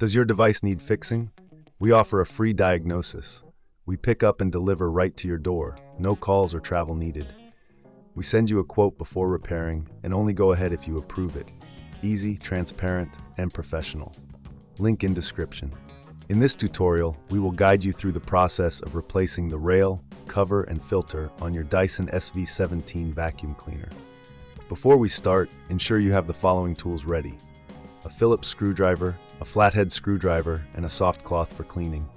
Does your device need fixing? We offer a free diagnosis. We pick up and deliver right to your door, no calls or travel needed. We send you a quote before repairing and only go ahead if you approve it. Easy, transparent, and professional. Link in description. In this tutorial, we will guide you through the process of replacing the rail, cover, and filter on your Dyson SV17 vacuum cleaner. Before we start, ensure you have the following tools ready: a Phillips screwdriver, a flathead screwdriver, and a soft cloth for cleaning.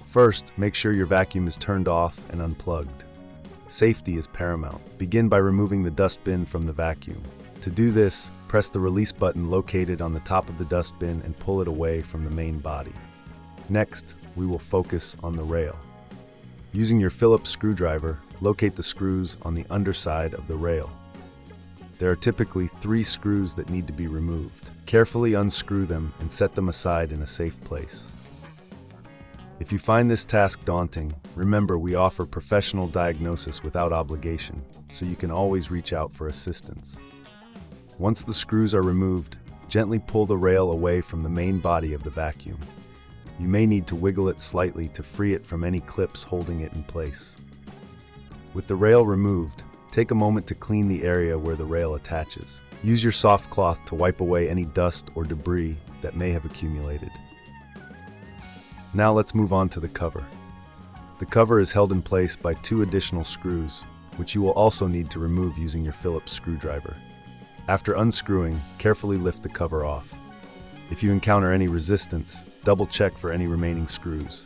First, make sure your vacuum is turned off and unplugged. Safety is paramount. Begin by removing the dustbin from the vacuum. To do this, press the release button located on the top of the dustbin and pull it away from the main body. Next, we will focus on the rail. Using your Phillips screwdriver, locate the screws on the underside of the rail. There are typically 3 screws that need to be removed. Carefully unscrew them and set them aside in a safe place. If you find this task daunting, remember we offer professional diagnosis without obligation, so you can always reach out for assistance. Once the screws are removed, gently pull the rail away from the main body of the vacuum. You may need to wiggle it slightly to free it from any clips holding it in place. With the rail removed, take a moment to clean the area where the rail attaches. Use your soft cloth to wipe away any dust or debris that may have accumulated. Now let's move on to the cover. The cover is held in place by 2 additional screws, which you will also need to remove using your Phillips screwdriver. After unscrewing, carefully lift the cover off. If you encounter any resistance, double check for any remaining screws.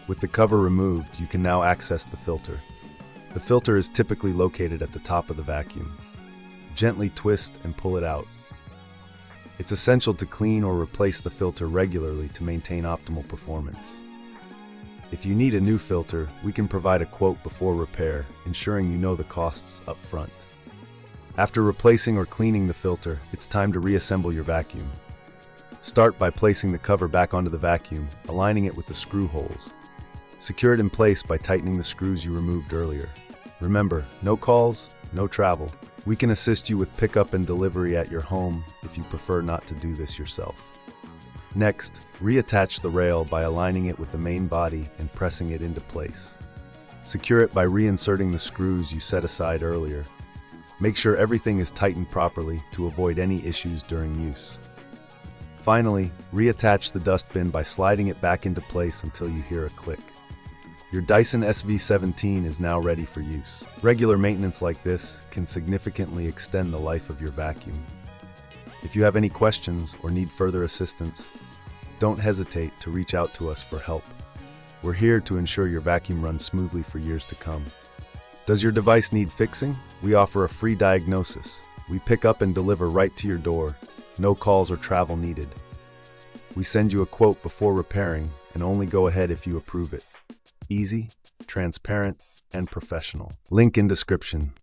With the cover removed, you can now access the filter. The filter is typically located at the top of the vacuum. Gently twist and pull it out. It's essential to clean or replace the filter regularly to maintain optimal performance. If you need a new filter, we can provide a quote before repair, ensuring you know the costs up front. After replacing or cleaning the filter, it's time to reassemble your vacuum. Start by placing the cover back onto the vacuum, aligning it with the screw holes. Secure it in place by tightening the screws you removed earlier. Remember, no calls, no travel. We can assist you with pickup and delivery at your home if you prefer not to do this yourself. Next, reattach the rail by aligning it with the main body and pressing it into place. Secure it by reinserting the screws you set aside earlier. Make sure everything is tightened properly to avoid any issues during use. Finally, reattach the dustbin by sliding it back into place until you hear a click. Your Dyson SV17 is now ready for use. Regular maintenance like this can significantly extend the life of your vacuum. If you have any questions or need further assistance, don't hesitate to reach out to us for help. We're here to ensure your vacuum runs smoothly for years to come. Does your device need fixing? We offer a free diagnosis. We pick up and deliver right to your door. No calls or travel needed. We send you a quote before repairing and only go ahead if you approve it. Easy, transparent, and professional. Link in description.